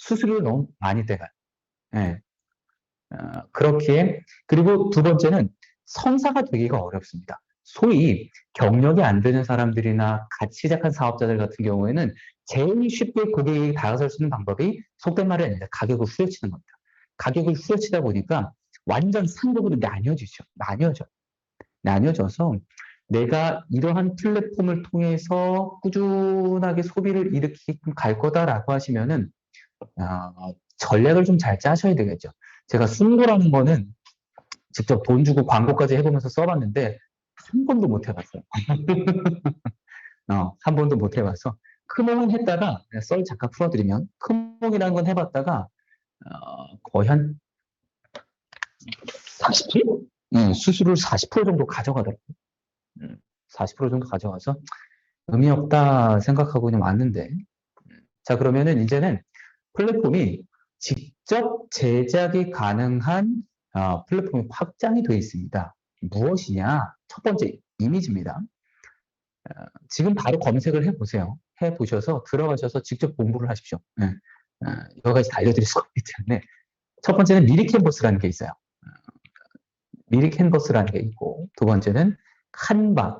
수수료를 너무 많이 떼가요. 예. 그렇게, 그리고 두 번째는 성사가 되기가 어렵습니다. 소위 경력이 안 되는 사람들이나 같이 시작한 사업자들 같은 경우에는 제일 쉽게 고객이 다가설 수 있는 방법이 속된 말이 아니라 가격을 후려치는 겁니다. 가격을 후려치다 보니까 완전 상급으로 나뉘어져서 내가 이러한 플랫폼을 통해서 꾸준하게 소비를 일으키게끔 갈 거다라고 하시면은 전략을 좀 잘 짜셔야 되겠죠. 제가 순고라는 거는 직접 돈 주고 광고까지 해보면서 써봤는데 한 번도 못 해봤어요. 한 번도 못 해봐서 크몽은 했다가 썰 잠깐 풀어드리면 크몽이라는 건 해봤다가 거의 한 40%? 수수료를 40% 정도 가져가더라고요. 40% 정도 가져가서 의미 없다 생각하고 그냥 왔는데 자 그러면은 이제는 플랫폼이 직접 제작이 가능한 플랫폼이 확장이 되어 있습니다. 무엇이냐? 첫 번째 이미지입니다. 지금 바로 검색을 해보세요. 해보셔서 들어가셔서 직접 공부를 하십시오. 여러 가지 다 알려드릴 수가 없기 때문에 첫 번째는 미리 캔버스라는 게 있어요. 미리 캔버스라는 게 있고 두 번째는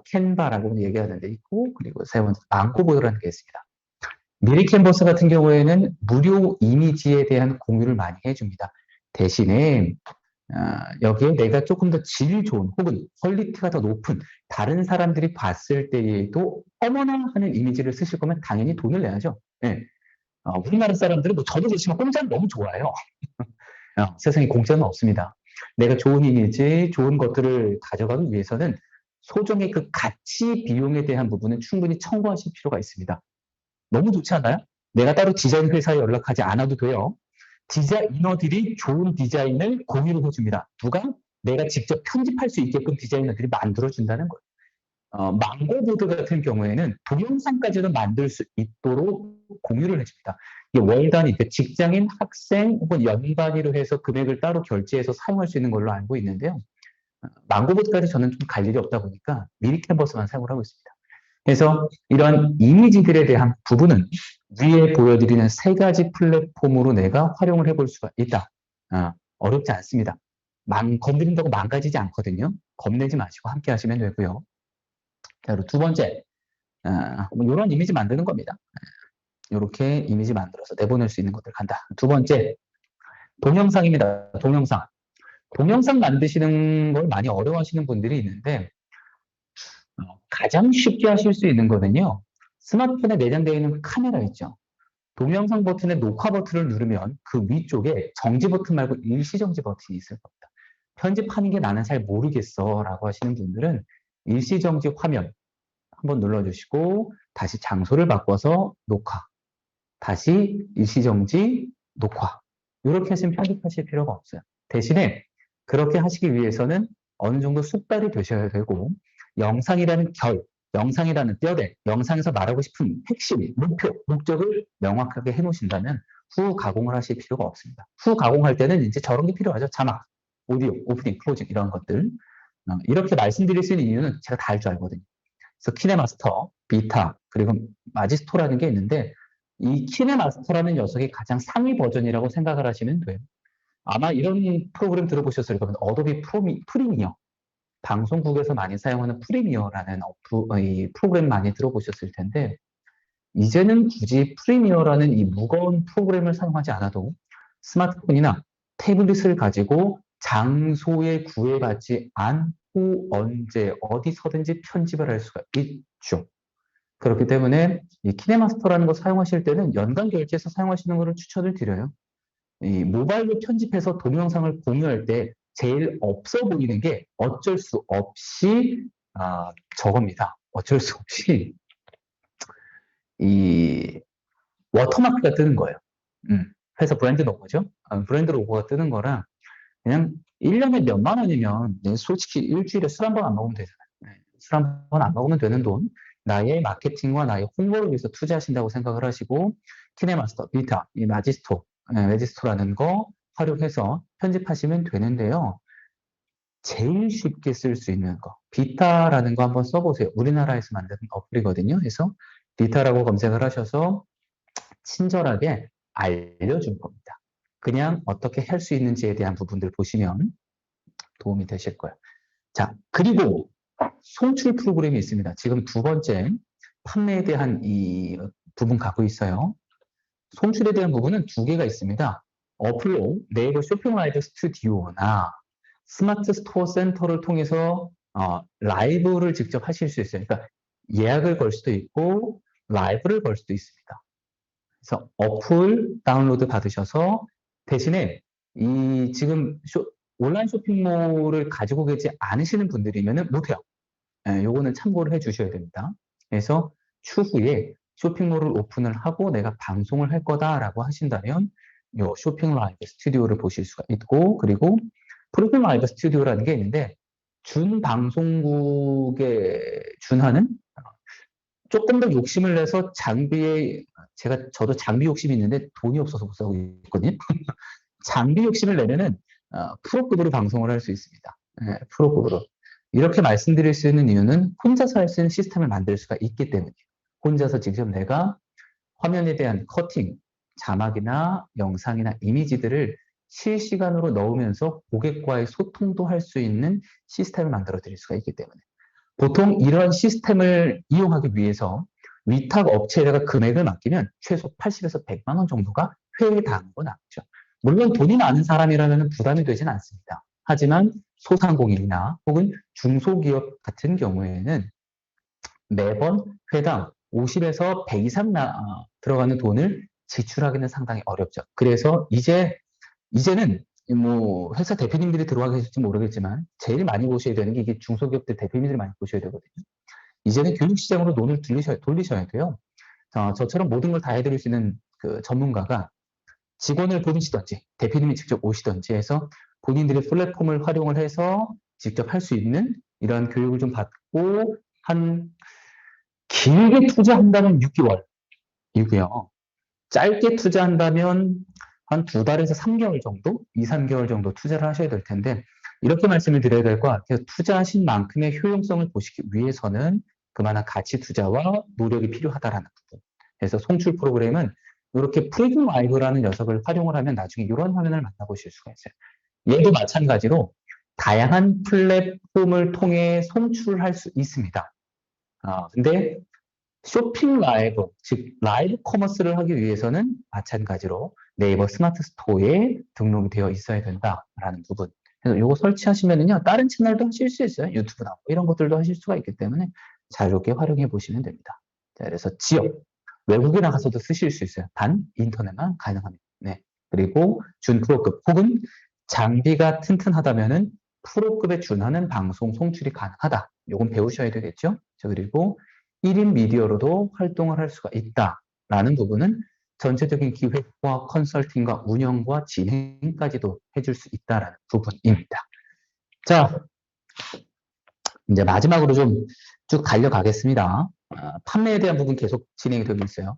캔바라고 얘기하는 데 있고 그리고 세 번째 망고보드라는 게 있습니다. 미리 캔버스 같은 경우에는 무료 이미지에 대한 공유를 많이 해줍니다. 대신에 여기에 내가 조금 더 질 좋은 혹은 퀄리티가 더 높은 다른 사람들이 봤을 때에도 어머나 하는 이미지를 쓰실 거면 당연히 돈을 내야죠. 네. 우리나라 사람들은 뭐 저도 그렇지만 공짜는 너무 좋아해요. 세상에 공짜는 없습니다. 내가 좋은 이미지, 좋은 것들을 가져가기 위해서는 소정의 그 가치 비용에 대한 부분은 충분히 청구하실 필요가 있습니다. 너무 좋지 않나요? 내가 따로 디자인 회사에 연락하지 않아도 돼요. 디자이너들이 좋은 디자인을 공유를 해줍니다. 누가? 내가 직접 편집할 수 있게끔 디자이너들이 만들어준다는 거예요. 망고보드 같은 경우에는 동영상까지도 만들 수 있도록 공유를 해줍니다. 이게 월 단위, 직장인, 학생 혹은 연 단위로 해서 금액을 따로 결제해서 사용할 수 있는 걸로 알고 있는데요. 망고보드까지 저는 좀 갈 일이 없다 보니까 미리 캔버스만 사용을 하고 있습니다. 그래서 이런 이미지들에 대한 부분은 위에 보여드리는 세 가지 플랫폼으로 내가 활용을 해볼 수가 있다. 어렵지 않습니다. 건드린다고 망가지지 않거든요. 겁내지 마시고 함께 하시면 되고요. 자, 그리고 두 번째, 뭐 이런 이미지 만드는 겁니다. 이렇게 이미지 만들어서 내보낼 수 있는 것들 간다. 두 번째, 동영상입니다. 동영상. 동영상 만드시는 걸 많이 어려워하시는 분들이 있는데 가장 쉽게 하실 수 있는 거는요. 스마트폰에 내장되어 있는 카메라 있죠. 동영상 버튼에 녹화 버튼을 누르면 그 위쪽에 정지 버튼 말고 일시정지 버튼이 있을 겁니다. 편집하는 게 나는 잘 모르겠어 라고 하시는 분들은 일시정지 화면 한번 눌러주시고 다시 장소를 바꿔서 녹화, 다시 일시정지 녹화 이렇게 하시면 편집하실 필요가 없어요. 대신에 그렇게 하시기 위해서는 어느 정도 숙달이 되셔야 되고 영상이라는 영상이라는 뼈대, 영상에서 말하고 싶은 핵심, 목표, 목적을 명확하게 해놓으신다면 후 가공을 하실 필요가 없습니다. 후 가공할 때는 이제 저런 게 필요하죠. 자막, 오디오, 오프닝, 클로징 이런 것들. 이렇게 말씀드릴 수 있는 이유는 제가 다 할 줄 알거든요. 그래서 키네마스터, 비타, 그리고 마지스토라는 게 있는데 이 키네마스터라는 녀석이 가장 상위 버전이라고 생각을 하시면 돼요. 아마 이런 프로그램 들어보셨을 거면 어도비 프리미어, 방송국에서 많이 사용하는 프리미어라는 이 프로그램 많이 들어보셨을 텐데 이제는 굳이 프리미어라는 이 무거운 프로그램을 사용하지 않아도 스마트폰이나 태블릿을 가지고 장소에 구애받지 않고 언제 어디서든지 편집을 할 수가 있죠. 그렇기 때문에 이 키네마스터라는 거 사용하실 때는 연간 결제해서 사용하시는 것을 추천을 드려요. 이 모바일로 편집해서 동영상을 공유할 때 제일 없어 보이는 게 어쩔 수 없이 저겁니다. 어쩔 수 없이 이 워터마크가 뜨는 거예요. 회사 브랜드 로고죠. 브랜드 로고가 뜨는 거라 그냥 1년에 몇만 원이면 솔직히 일주일에 술 한 번 안 먹으면 되잖아요. 술 한 번 안 먹으면 되는 돈 나의 마케팅과 나의 홍보를 위해서 투자하신다고 생각을 하시고 키네마스터, 비타, 이 매지스토라는 거 활용해서 편집하시면 되는데요. 제일 쉽게 쓸 수 있는 거 비타라는 거 한번 써보세요. 우리나라에서 만든 어플이거든요. 그래서 비타라고 검색을 하셔서 친절하게 알려준 겁니다. 그냥 어떻게 할 수 있는지에 대한 부분들 보시면 도움이 되실 거예요. 자, 그리고 송출 프로그램이 있습니다. 지금 두 번째 판매에 대한 이 부분 갖고 있어요. 송출에 대한 부분은 두 개가 있습니다. 어플로 네이버 쇼핑 라이브 스튜디오나 스마트 스토어 센터를 통해서 라이브를 직접 하실 수 있어요. 그러니까 예약을 걸 수도 있고 라이브를 걸 수도 있습니다. 그래서 어플 다운로드 받으셔서 대신에 이 지금 온라인 쇼핑몰을 가지고 계지 않으시는 분들이면 못해요. 요거는 참고를 해 주셔야 됩니다. 그래서 추후에 쇼핑몰을 오픈을 하고 내가 방송을 할 거다라고 하신다면 요 쇼핑 라이브 스튜디오를 보실 수가 있고, 그리고 프로필 라이브 스튜디오라는 게 있는데 준 방송국에 준하는 조금 더 욕심을 내서 장비에 저도 장비 욕심이 있는데 돈이 없어서 못 사고 있거든요. 장비 욕심을 내면은 프로급으로 방송을 할 수 있습니다. 프로급으로. 이렇게 말씀드릴 수 있는 이유는 혼자서 할 수 있는 시스템을 만들 수가 있기 때문이에요. 혼자서 직접 내가 화면에 대한 커팅, 자막이나 영상이나 이미지들을 실시간으로 넣으면서 고객과의 소통도 할 수 있는 시스템을 만들어 드릴 수가 있기 때문에 보통 이런 시스템을 이용하기 위해서 위탁 업체에다가 금액을 맡기면 최소 80에서 100만 원 정도가 회의에 닿는 건 아니죠. 물론 돈이 많은 사람이라면 부담이 되진 않습니다. 하지만 소상공인이나 혹은 중소기업 같은 경우에는 매번 회당 50에서 100 이상 들어가는 돈을 지출하기는 상당히 어렵죠. 그래서 이제는 뭐 회사 대표님들이 들어와 계실지 모르겠지만 제일 많이 보셔야 되는 게 이게 중소기업들 대표님들이 많이 보셔야 되거든요. 이제는 교육시장으로 돈을 돌리셔야 돼요. 저처럼 모든 걸 다 해드릴 수 있는 그 전문가가 직원을 보내시든지 대표님이 직접 오시든지 해서 본인들의 플랫폼을 활용을 해서 직접 할 수 있는 이런 교육을 좀 받고 한 길게 투자한다면 6개월이고요. 짧게 투자한다면 한 2달에서 3개월 정도, 2, 3개월 정도 투자를 하셔야 될 텐데 이렇게 말씀을 드려야 될 것 같아요. 투자하신 만큼의 효용성을 보시기 위해서는 그만한 가치 투자와 노력이 필요하다라는 부분. 그래서 송출 프로그램은 이렇게 프리즘 라이브라는 녀석을 활용을 하면 나중에 이런 화면을 만나보실 수가 있어요. 얘도 마찬가지로 다양한 플랫폼을 통해 송출할 수 있습니다. 근데 쇼핑 라이브, 즉 라이브 커머스를 하기 위해서는 마찬가지로 네이버 스마트 스토어에 등록이 되어 있어야 된다라는 부분. 그래서 이거 설치하시면은요, 다른 채널도 하실 수 있어요. 유튜브나 뭐 이런 것들도 하실 수가 있기 때문에 자유롭게 활용해 보시면 됩니다. 자, 그래서 지역, 외국에 나가서도 쓰실 수 있어요. 단 인터넷만 가능합니다. 네. 그리고 준 프로급 혹은 장비가 튼튼하다면은 프로급에 준하는 방송 송출이 가능하다. 요건 배우셔야 되겠죠. 자, 그리고 1인 미디어로도 활동을 할 수가 있다라는 부분은 전체적인 기획과 컨설팅과 운영과 진행까지도 해줄 수 있다라는 부분입니다. 자, 이제 마지막으로 좀 쭉 달려가겠습니다. 판매에 대한 부분 계속 진행이 되고 있어요.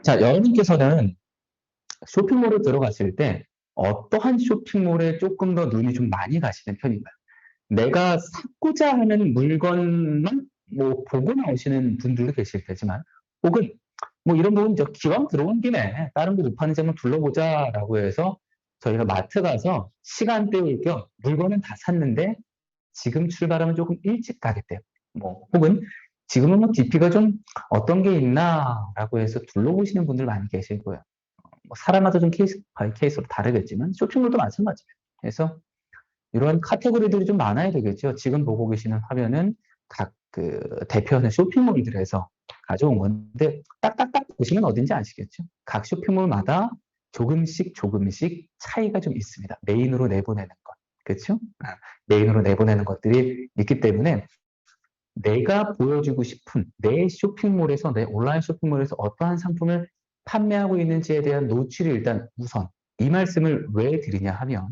자, 여러분께서는 쇼핑몰에 들어갔을 때 어떠한 쇼핑몰에 조금 더 눈이 좀 많이 가시는 편인가요? 내가 사고자 하는 물건만 뭐 보고 나오시는 분들도 계실 테지만 혹은 뭐 이런 부분 기왕 들어온 김에 다른 거 못 파는 점 둘러보자라고 해서 저희가 마트 가서 시간 때울 겸 물건은 다 샀는데 지금 출발하면 조금 일찍 가겠대요. 뭐 혹은 지금은 뭐 DP가 좀 어떤 게 있나라고 해서 둘러보시는 분들 많이 계실 거예요. 뭐 사람마다 좀 케이스 바이 케이스로 다르겠지만 쇼핑몰도 마찬가지예요. 그래서 이런 카테고리들이 좀 많아야 되겠죠. 지금 보고 계시는 화면은 각 그 대표하는 쇼핑몰들에서 가져온 건데 딱딱딱 보시면 어딘지 아시겠죠? 각 쇼핑몰마다 조금씩 차이가 좀 있습니다. 메인으로 내보내는 것, 그렇죠? 메인으로 내보내는 것들이 있기 때문에 내가 보여주고 싶은 내 쇼핑몰에서 내 온라인 쇼핑몰에서 어떠한 상품을 판매하고 있는지에 대한 노출이 일단 우선 이 말씀을 왜 드리냐 하면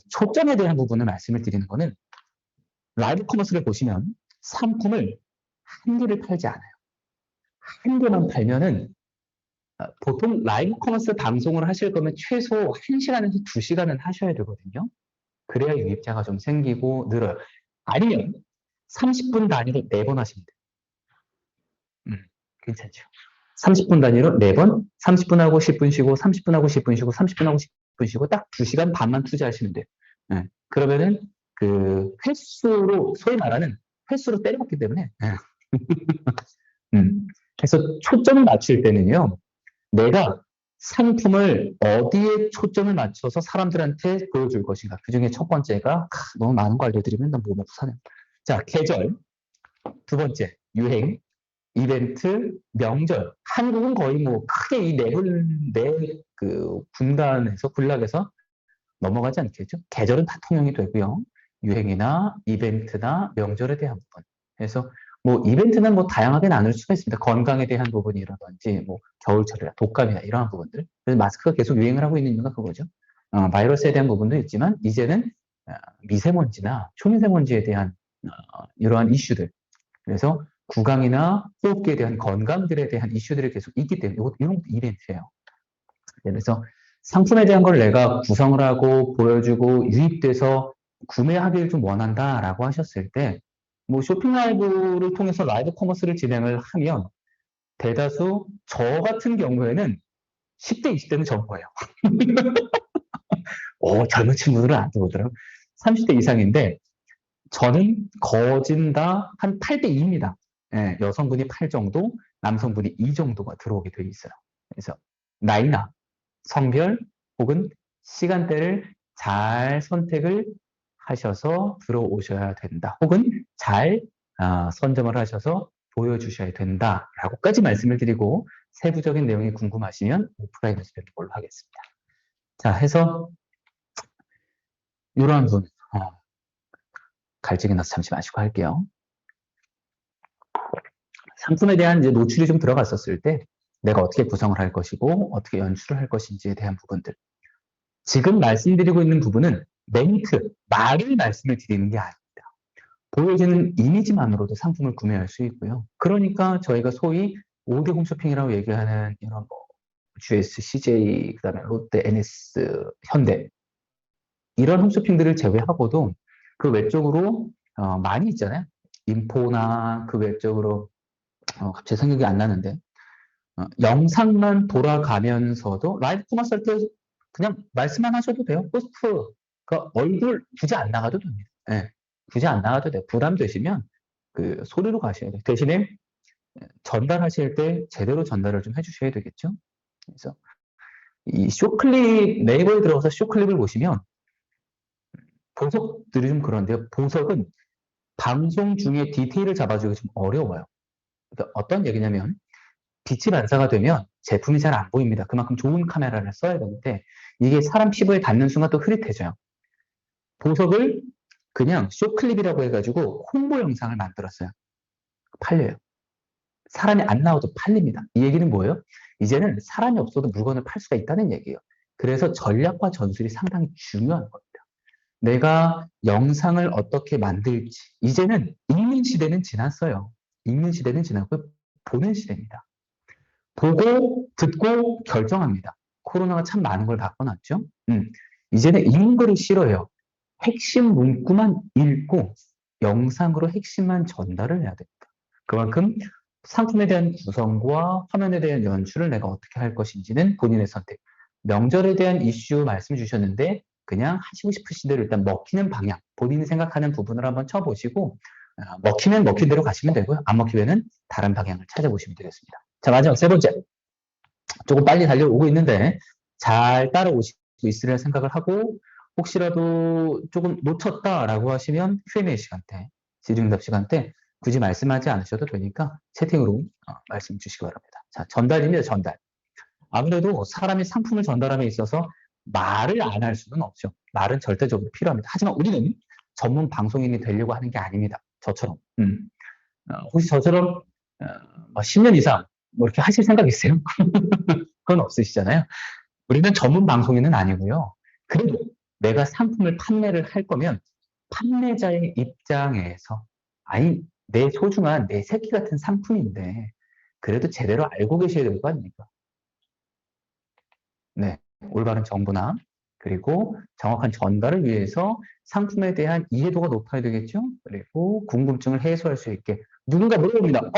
초점에 대한 부분을 말씀을 드리는 거는 라이브 커머스를 보시면 상품을 한 개를 팔지 않아요. 한 개만 팔면은 보통 라이브 커머스 방송을 하실 거면 최소 1시간에서 2시간은 하셔야 되거든요. 그래야 유입자가 좀 생기고 늘어요. 아니면 30분 단위로 4번 하시면 돼요. 괜찮죠. 30분 단위로 4번, 30분 하고 10분 쉬고, 30분 하고 10분 쉬고, 30분 하고 10분 쉬고, 딱 2시간 반만 투자하시면 돼요. 예. 그러면은, 그, 횟수로, 소위 말하는 횟수로 때려봤기 때문에, 예. 그래서 초점을 맞출 때는요, 내가 상품을 어디에 초점을 맞춰서 사람들한테 보여줄 것인가. 그 중에 첫 번째가, 너무 많은 거 알려드리면 난 뭐 먹고 사네. 자, 계절. 두 번째, 유행. 이벤트, 명절. 한국은 거의 뭐 크게 이 네 분간에서, 군락에서 넘어가지 않겠죠. 계절은 다 통용이 되고요. 유행이나 이벤트나 명절에 대한 부분. 그래서 뭐 이벤트는 뭐 다양하게 나눌 수가 있습니다. 건강에 대한 부분이라든지 뭐 겨울철이나 독감이나 이러한 부분들. 그래서 마스크가 계속 유행을 하고 있는 이유가 그거죠. 바이러스에 대한 부분도 있지만 이제는 미세먼지나 초미세먼지에 대한 이러한 이슈들. 그래서 구강이나 호흡기에 대한 건강들에 대한 이슈들이 계속 있기 때문에 이런 것도 이벤트예요. 그래서 상품에 대한 걸 내가 구성을 하고 보여주고 유입돼서 구매하기를 좀 원한다라고 하셨을 때 뭐 쇼핑 라이브를 통해서 라이브 커머스를 진행을 하면 대다수 저 같은 경우에는 10대, 20대는 적은 거예요. 젊은 친구들은 안 들어오더라고요. 30대 이상인데 저는 거진 다 한 8대 2입니다. 예, 여성분이 8 정도, 남성분이 2 정도가 들어오게 돼 있어요. 그래서 나이나 성별 혹은 시간대를 잘 선택을 하셔서 들어오셔야 된다. 혹은 잘 선점을 하셔서 보여주셔야 된다라고까지 말씀을 드리고 세부적인 내용이 궁금하시면 오프라인에서 뵙는 걸로 하겠습니다. 자, 해서 이러한 부분 갈증이 나서 잠시 마시고 할게요. 상품에 대한 이제 노출이 좀 들어갔었을 때 내가 어떻게 구성을 할 것이고 어떻게 연출을 할 것인지에 대한 부분들. 지금 말씀드리고 있는 부분은 멘트, 말을 말씀을 드리는 게 아닙니다. 보여지는 이미지만으로도 상품을 구매할 수 있고요. 그러니까 저희가 소위 5대 홈쇼핑이라고 얘기하는 이런 뭐 GS, CJ, 그다음에 롯데, NS, 현대 이런 홈쇼핑들을 제외하고도 그 외적으로 많이 있잖아요. 인포나 그 외적으로 갑자기 생각이 안 나는데 영상만 돌아가면서도 라이브 커머스 할 때 그냥 말씀만 하셔도 돼요. 포스트 얼굴 굳이 안 나가도 됩니다. 네, 굳이 안 나가도 돼요. 부담되시면 그 소리로 가셔야 돼요. 대신에 전달하실 때 제대로 전달을 좀 해주셔야 되겠죠. 그래서 이 쇼클립 네이버에 들어가서 쇼클립을 보시면 보석들이 좀 그런데요. 보석은 방송 중에 디테일을 잡아주기가 좀 어려워요. 그러니까 어떤 얘기냐면 빛이 반사가 되면 제품이 잘 안 보입니다. 그만큼 좋은 카메라를 써야 되는데 이게 사람 피부에 닿는 순간 또 흐릿해져요. 보석을 그냥 쇼클립이라고 해가지고 홍보 영상을 만들었어요. 팔려요. 사람이 안 나와도 팔립니다. 이 얘기는 뭐예요? 이제는 사람이 없어도 물건을 팔 수가 있다는 얘기예요. 그래서 전략과 전술이 상당히 중요한 겁니다. 내가 영상을 어떻게 만들지. 이제는 읽는 시대는 지났어요. 읽는 시대는 지났고 보는 시대입니다. 보고 듣고 결정합니다. 코로나가 참 많은 걸 바꿔놨죠. 이제는 읽는 거를 싫어해요. 핵심 문구만 읽고 영상으로 핵심만 전달을 해야 됩니다. 그만큼 상품에 대한 구성과 화면에 대한 연출을 내가 어떻게 할 것인지는 본인의 선택. 명절에 대한 이슈 말씀 주셨는데 그냥 하시고 싶으신 대로 일단 먹히는 방향, 본인이 생각하는 부분을 한번 쳐보시고 먹히면 먹힌 대로 가시면 되고요. 안 먹히면은 다른 방향을 찾아보시면 되겠습니다. 자, 마지막 세 번째. 조금 빨리 달려오고 있는데 잘 따라오시고 있으리라 생각을 하고 혹시라도 조금 놓쳤다라고 하시면 Q&A 시간대, 질의응답 시간대 굳이 말씀하지 않으셔도 되니까 채팅으로 말씀 주시기 바랍니다. 자, 전달입니다. 전달. 아무래도 사람이 상품을 전달함에 있어서 말을 안 할 수는 없죠. 말은 절대적으로 필요합니다. 하지만 우리는 전문 방송인이 되려고 하는 게 아닙니다. 저처럼. 혹시 저처럼 10년 이상 뭐 이렇게 하실 생각 있어요? 그건 없으시잖아요. 우리는 전문 방송인은 아니고요. 그래도 내가 상품을 판매를 할 거면 판매자의 입장에서 아니 내 소중한 내 새끼 같은 상품인데 그래도 제대로 알고 계셔야 될 거 아닙니까? 네, 올바른 정보나 그리고 정확한 전달을 위해서 상품에 대한 이해도가 높아야 되겠죠? 그리고 궁금증을 해소할 수 있게 누군가 물어봅니다.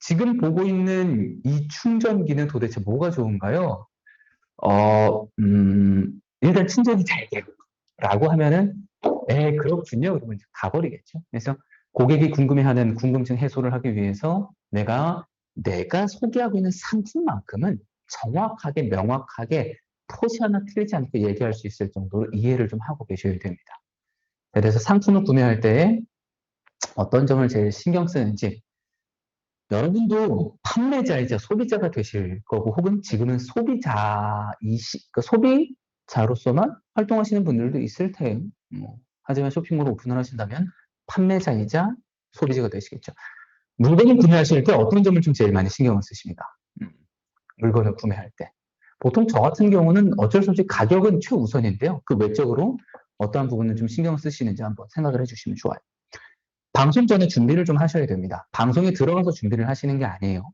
지금 보고 있는 이 충전기는 도대체 뭐가 좋은가요? 일단 충전이 잘 되고 라고 하면은 그렇군요. 그러면 이제 가버리겠죠. 그래서 고객이 궁금해하는 궁금증 해소를 하기 위해서 내가 소개하고 있는 상품만큼은 정확하게 명확하게 토시 하나 틀리지 않게 얘기할 수 있을 정도로 이해를 좀 하고 계셔야 됩니다. 그래서 상품을 구매할 때 어떤 점을 제일 신경 쓰는지, 여러분도 판매자이자 소비자가 되실 거고, 혹은 지금은 소비자로서만 활동하시는 분들도 있을 테예요. 하지만 쇼핑몰을 오픈을 하신다면 판매자이자 소비자가 되시겠죠. 물건을 구매하실 때 어떤 점을 좀 제일 많이 신경을 쓰십니까? 물건을 구매할 때. 보통 저 같은 경우는 어쩔 수 없이 가격은 최우선인데요. 그 외적으로 어떠한 부분을 좀 신경 쓰시는지 한번 생각을 해주시면 좋아요. 방송 전에 준비를 좀 하셔야 됩니다. 방송에 들어가서 준비를 하시는 게 아니에요.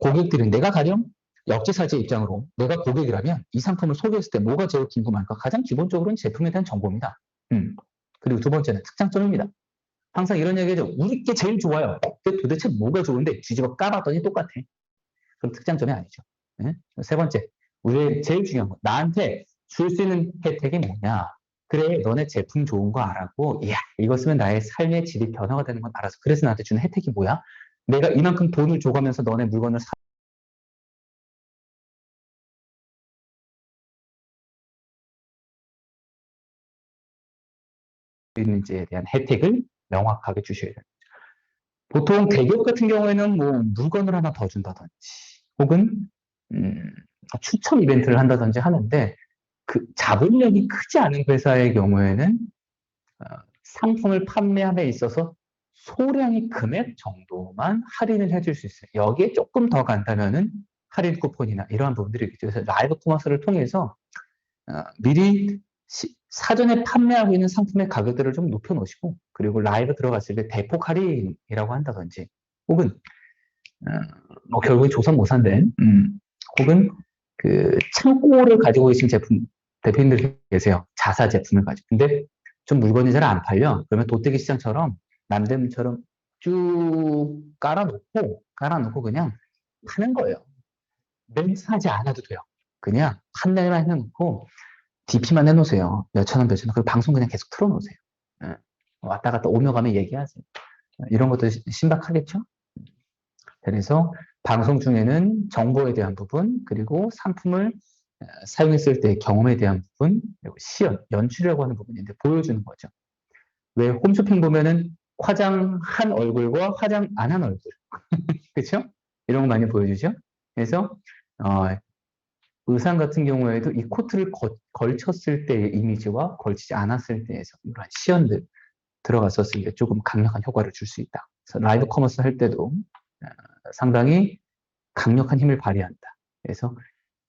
고객들은 내가 가령 역지사지의 입장으로 내가 고객이라면 이 상품을 소개했을 때 뭐가 제일 궁금할까? 가장 기본적으로는 제품에 대한 정보입니다. 그리고 두 번째는 특장점입니다. 항상 이런 얘기죠. 우리 게 제일 좋아요. 근데 도대체 뭐가 좋은데 뒤집어 까봤더니 똑같아. 그럼 특장점이 아니죠. 네? 세 번째, 우리 제일 중요한 거. 나한테 줄 수 있는 혜택이 뭐냐? 그래, 너네 제품 좋은 거 알았고, 이야, 이거 쓰면 나의 삶의 질이 변화가 되는 건 알아서. 그래서 나한테 주는 혜택이 뭐야? 내가 이만큼 돈을 줘가면서 너네 물건을 사 있는지에 대한 혜택을 명확하게 주셔야 돼요. 보통 대기업 같은 경우에는 뭐 물건을 하나 더 준다든지, 혹은 추첨 이벤트를 한다든지 하는데, 그 자본력이 크지 않은 회사의 경우에는 상품을 판매함에 있어서 소량의 금액 정도만 할인을 해줄 수 있어요. 여기에 조금 더 간다면은 할인 쿠폰이나 이러한 부분들이 있죠. 그래서 라이브 커머스를 통해서 미리 사전에 판매하고 있는 상품의 가격들을 좀 높여 놓으시고, 그리고 라이브 들어갔을 때 대폭 할인이라고 한다든지, 혹은 뭐 결국엔 조선 모산된 혹은 그 창고를 가지고 계신 대표님들 계세요. 자사 제품을 가지고. 근데 좀 물건이 잘 안 팔려. 그러면 도태기 시장처럼 남대문처럼 쭉 깔아놓고 그냥 파는 거예요. 멘트하지 않아도 돼요. 그냥 판매만 해놓고 DP만 해놓으세요. 몇천 원, 그리고 방송 그냥 계속 틀어놓으세요. 왔다 갔다 오며 가며 얘기하세요. 이런 것도 신박하겠죠? 그래서 방송 중에는 정보에 대한 부분, 그리고 상품을 사용했을 때 경험에 대한 부분, 그리고 연출이라고 하는 부분인데 보여주는 거죠. 왜 홈쇼핑 보면은 화장한 얼굴과 화장 안 한 얼굴, 그렇죠? 이런 거 많이 보여주죠. 그래서 의상 같은 경우에도 이 코트를 걸쳤을 때의 이미지와 걸치지 않았을 때에서 이러한 시연들 들어갔었을 때 조금 강력한 효과를 줄 수 있다. 그래서 라이브 커머스 할 때도 상당히 강력한 힘을 발휘한다. 그래서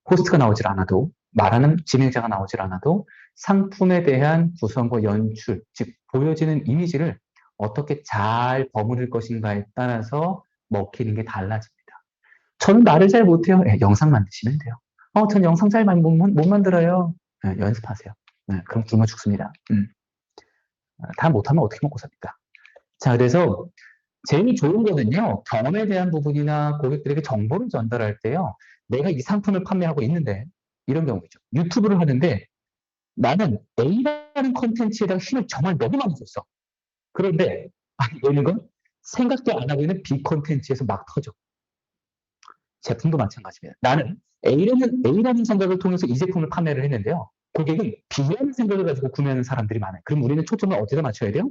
호스트가 나오질 않아도, 말하는 진행자가 나오질 않아도 상품에 대한 구성과 연출, 즉 보여지는 이미지를 어떻게 잘 버무릴 것인가에 따라서 먹히는 게 달라집니다. 저는 말을 잘 못해요. 영상 만드시면 돼요. 전 영상 잘 못 만들어요. 연습하세요. 그럼 굶어 죽습니다. 다 못하면 어떻게 먹고 삽니까? 자, 그래서 제일 좋은 거는요, 경험에 대한 부분이나 고객들에게 정보를 전달할 때요, 내가 이 상품을 판매하고 있는데, 이런 경우죠. 유튜브를 하는데, 나는 A라는 콘텐츠에다가 힘을 정말 너무 많이 줬어. 그런데, 이런 건 생각도 안 하고 있는 B 콘텐츠에서 막 터져. 제품도 마찬가지입니다. 나는 A라는 생각을 통해서 이 제품을 판매를 했는데요. 고객은 B라는 생각을 가지고 구매하는 사람들이 많아요. 그럼 우리는 초점을 어디다 맞춰야 돼요?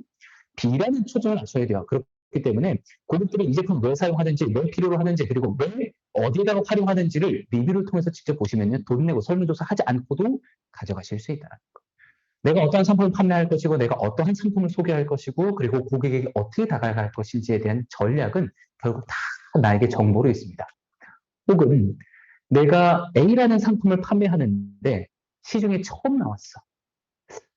B라는 초점을 맞춰야 돼요. 그렇기 때문에 고객들이 이 제품을 왜 사용하는지, 왜 필요로 하는지, 그리고 왜 어디에다가 활용하는지를 리뷰를 통해서 직접 보시면 돈 내고 설문조사 하지 않고도 가져가실 수 있다는 거. 내가 어떠한 상품을 판매할 것이고, 내가 어떠한 상품을 소개할 것이고, 그리고 고객에게 어떻게 다가갈 것인지에 대한 전략은 결국 다 나에게 정보로 있습니다. 혹은 내가 A라는 상품을 판매하는데 시중에 처음 나왔어.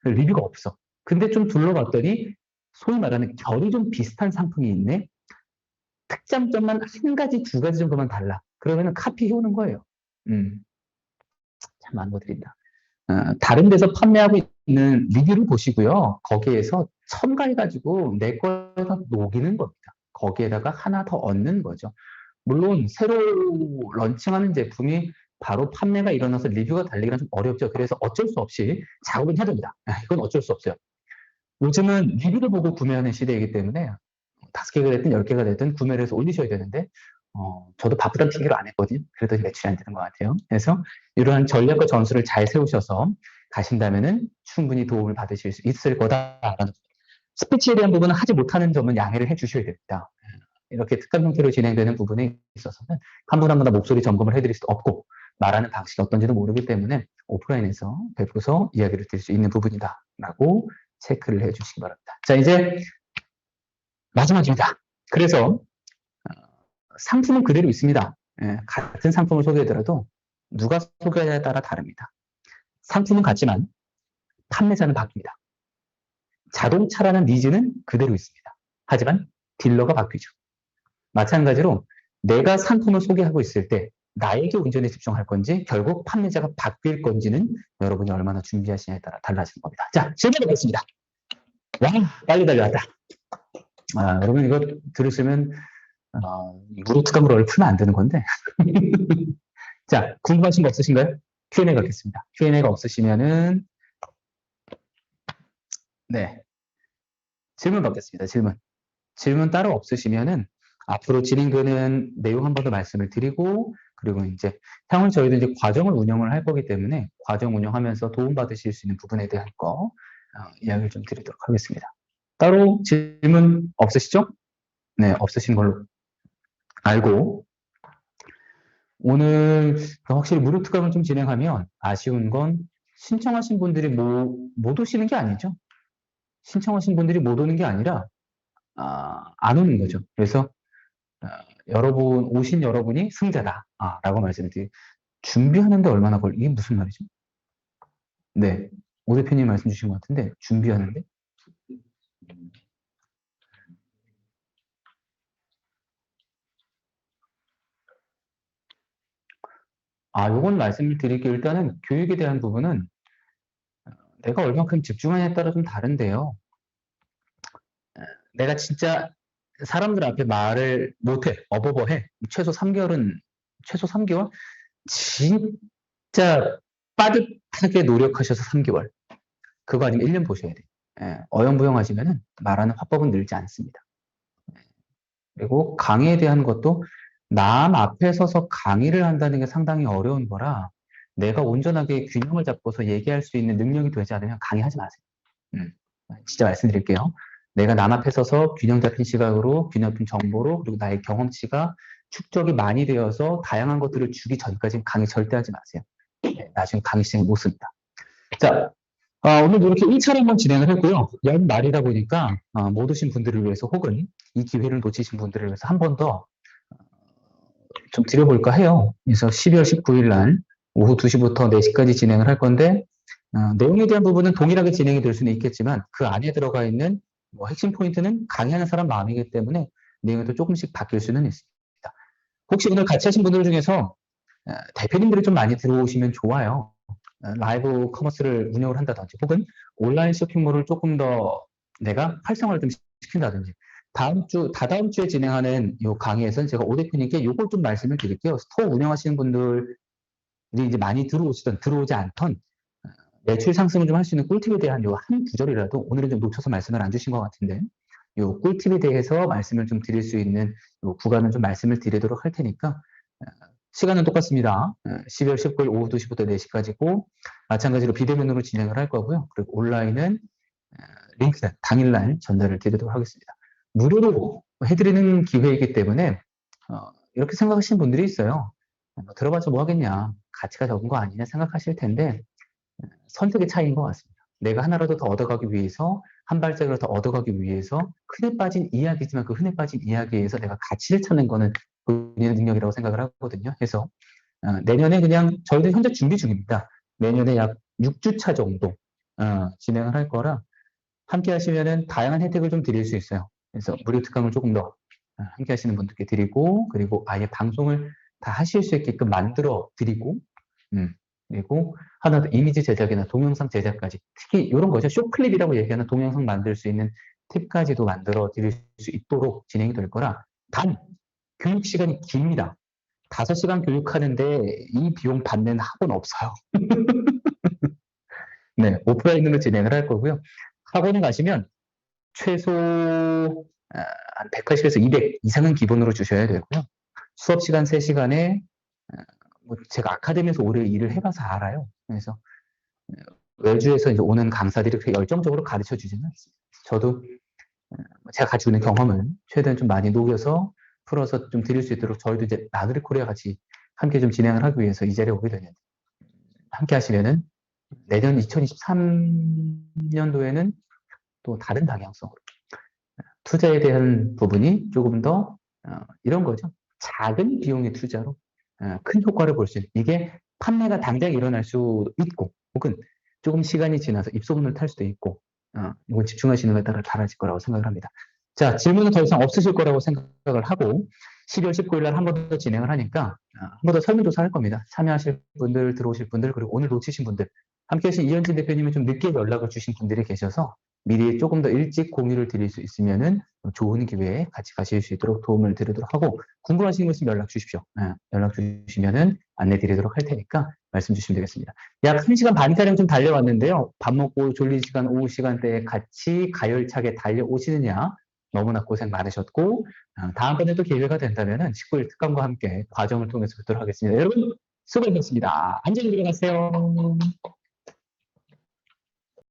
리뷰가 없어. 근데 좀 둘러봤더니 소위 말하는 결이 좀 비슷한 상품이 있네. 특장점만 한 가지, 두 가지 정도만 달라. 그러면은 카피 해오는 거예요. 참 안보드린다. 다른 데서 판매하고 있는 리뷰를 보시고요. 거기에서 첨가해가지고 내 거에다 녹이는 겁니다. 거기에다가 하나 더 얻는 거죠. 물론 새로 런칭하는 제품이 바로 판매가 일어나서 리뷰가 달리기는 좀 어렵죠. 그래서 어쩔 수 없이 작업은 해야 됩니다. 이건 어쩔 수 없어요. 요즘은 리뷰를 보고 구매하는 시대이기 때문에 5개가 됐든 10개가 됐든 구매를 해서 올리셔야 되는데 저도 바쁘다는 핑계로 안 했거든요. 그래도 매출이 안 되는 것 같아요. 그래서 이러한 전략과 전술을 잘 세우셔서 가신다면은 충분히 도움을 받으실 수 있을 거다라는 스피치에 대한 부분은 하지 못하는 점은 양해를 해 주셔야 됩니다. 이렇게 특강 형태로 진행되는 부분에 있어서는 한 분 한 분 다 목소리 점검을 해드릴 수도 없고 말하는 방식이 어떤지도 모르기 때문에 오프라인에서 뵙고서 이야기를 드릴 수 있는 부분이다라고 체크를 해주시기 바랍니다. 자, 이제 마지막입니다. 그래서 상품은 그대로 있습니다. 같은 상품을 소개하더라도 누가 소개하냐에 따라 다릅니다. 상품은 같지만 판매자는 바뀝니다. 자동차라는 니즈는 그대로 있습니다. 하지만 딜러가 바뀌죠. 마찬가지로 내가 상품을 소개하고 있을 때 나에게 운전에 집중할 건지 결국 판매자가 바뀔 건지는 여러분이 얼마나 준비하시냐에 따라 달라지는 겁니다. 자, 질문 드리겠습니다. 와, 빨리 달려왔다. 여러분 이거 들으시면 무료 특강으로 풀면 안 되는 건데. 자, 궁금하신 거 없으신가요? Q&A 갖겠습니다. Q&A가 없으시면은 네, 질문 받겠습니다. 질문 따로 없으시면은 앞으로 진행되는 내용 한 번 더 말씀을 드리고 그리고 이제 향후 저희도 이제 과정을 운영을 할 거기 때문에 과정 운영하면서 도움 받으실 수 있는 부분에 대한 거 이야기를 좀 드리도록 하겠습니다. 따로 질문 없으시죠? 네, 없으신 걸로 알고 오늘 확실히 무료 특강을 좀 진행하면 아쉬운 건 신청하신 분들이 못 오시는 게 아니죠. 신청하신 분들이 못 오는 게 아니라 안 오는 거죠. 그래서 여러분 오신 여러분이 승자다 라고 말씀을 드리고 준비하는데 얼마나 이게 무슨 말이죠? 네, 오 대표님 말씀 주신 것 같은데 준비하는데 요건 말씀을 드릴게요. 일단은 교육에 대한 부분은 내가 얼만큼 집중하냐에 따라 좀 다른데요. 내가 진짜 사람들 앞에 말을 못해, 어버버해. 최소 3개월? 진짜 빠듯하게 노력하셔서 3개월. 그거 아니면 1년 보셔야 돼요. 어영부영 하시면은 말하는 화법은 늘지 않습니다. 그리고 강의에 대한 것도 남 앞에 서서 강의를 한다는 게 상당히 어려운 거라 내가 온전하게 균형을 잡고서 얘기할 수 있는 능력이 되지 않으면 강의하지 마세요. 진짜 말씀드릴게요. 내가 남 앞에 서서 균형 잡힌 시각으로, 균형 잡힌 정보로, 그리고 나의 경험치가 축적이 많이 되어서 다양한 것들을 주기 전까지는 강의 절대 하지 마세요. 나중에 강의 시간에 못 씁니다. 자, 오늘도 이렇게 1차를 한번 진행을 했고요. 연 말이다 보니까 못 오신 분들을 위해서 혹은 이 기회를 놓치신 분들을 위해서 한 번 더 좀 드려볼까 해요. 그래서 12월 19일 날 오후 2시부터 4시까지 진행을 할 건데 내용에 대한 부분은 동일하게 진행이 될 수는 있겠지만 그 안에 들어가 있는 핵심 포인트는 강의하는 사람 마음이기 때문에 내용이 또 조금씩 바뀔 수는 있습니다. 혹시 오늘 같이 하신 분들 중에서 대표님들이 좀 많이 들어오시면 좋아요. 라이브 커머스를 운영을 한다든지 혹은 온라인 쇼핑몰을 조금 더 내가 활성화를 좀 시킨다든지 다다음 주에 진행하는 이 강의에서는 제가 오 대표님께 이걸 좀 말씀을 드릴게요. 스토어 운영하시는 분들이 이제 많이 들어오시던 들어오지 않던 매출 상승을 좀 할 수 있는 꿀팁에 대한 요 한 구절이라도 오늘은 좀 놓쳐서 말씀을 안 주신 것 같은데 요 꿀팁에 대해서 말씀을 좀 드릴 수 있는 요 구간은 좀 말씀을 드리도록 할 테니까 시간은 똑같습니다. 12월 19일 오후 2시부터 4시까지고 마찬가지로 비대면으로 진행을 할 거고요. 그리고 온라인은 링크 당일날 전달을 드리도록 하겠습니다. 무료로 해드리는 기회이기 때문에 이렇게 생각하시는 분들이 있어요. 들어봐서 뭐 하겠냐, 가치가 적은 거 아니냐 생각하실 텐데 선택의 차이인 것 같습니다. 내가 하나라도 더 얻어가기 위해서 한 발짝을 더 얻어가기 위해서 흔해 빠진 이야기지만 그 흔해 빠진 이야기에서 내가 가치를 찾는 거는 본인의 능력이라고 생각을 하거든요. 그래서 내년에 그냥 저희도 현재 준비 중입니다. 내년에 약 6주차 정도 진행을 할 거라 함께 하시면은 다양한 혜택을 좀 드릴 수 있어요. 그래서 무료 특강을 조금 더 함께 하시는 분들께 드리고 그리고 아예 방송을 다 하실 수 있게끔 만들어 드리고 그리고 하나 더 이미지 제작이나 동영상 제작까지 특히 이런 거죠. 쇼클립이라고 얘기하는 동영상 만들 수 있는 팁까지도 만들어 드릴 수 있도록 진행이 될 거라 단 교육 시간이 깁니다. 5시간 교육하는데 이 비용 받는 학원 없어요. 네, 오프라인으로 진행을 할 거고요. 학원에 가시면 최소 한 180에서 200 이상은 기본으로 주셔야 되고요. 수업 시간 3시간에 뭐 제가 아카데미에서 오래 일을 해봐서 알아요. 그래서 외주에서 이제 오는 강사들이 그렇게 열정적으로 가르쳐 주지는 않습니다. 저도 제가 가지고 있는 경험을 최대한 좀 많이 녹여서 풀어서 좀 드릴 수 있도록 저희도 이제 나그리 코리아 같이 함께 좀 진행을 하기 위해서 이 자리에 오게 되는데 함께 하시면은 내년 2023년도에는 또 다른 방향성으로 투자에 대한 부분이 조금 더 이런 거죠. 작은 비용의 투자로 큰 효과를 볼 수 있는 이게 판매가 당장 일어날 수 있고 혹은 조금 시간이 지나서 입소문을 탈 수도 있고 이건 집중하시는 것에 따라 달라질 거라고 생각을 합니다. 자, 질문은 더 이상 없으실 거라고 생각을 하고 12월 19일 날 한 번 더 진행을 하니까 한 번 더 설문조사 할 겁니다. 참여하실 분들, 들어오실 분들, 그리고 오늘 놓치신 분들 함께 하신 이현진 대표님이 좀 늦게 연락을 주신 분들이 계셔서 미리 조금 더 일찍 공유를 드릴 수 있으면은 좋은 기회에 같이 가실 수 있도록 도움을 드리도록 하고 궁금하신 거 있으면 연락 주십시오. 연락 주시면은 안내 드리도록 할 테니까 말씀 주시면 되겠습니다. 약 1시간 반가량 좀 달려왔는데요. 밥 먹고 졸린 시간 오후 시간대에 같이 가열차게 달려오시느냐 너무나 고생 많으셨고 다음번에 또 기회가 된다면은 19일 특강과 함께 과정을 통해서 뵙도록 하겠습니다. 여러분 수고하셨습니다. 안전히 들어가세요.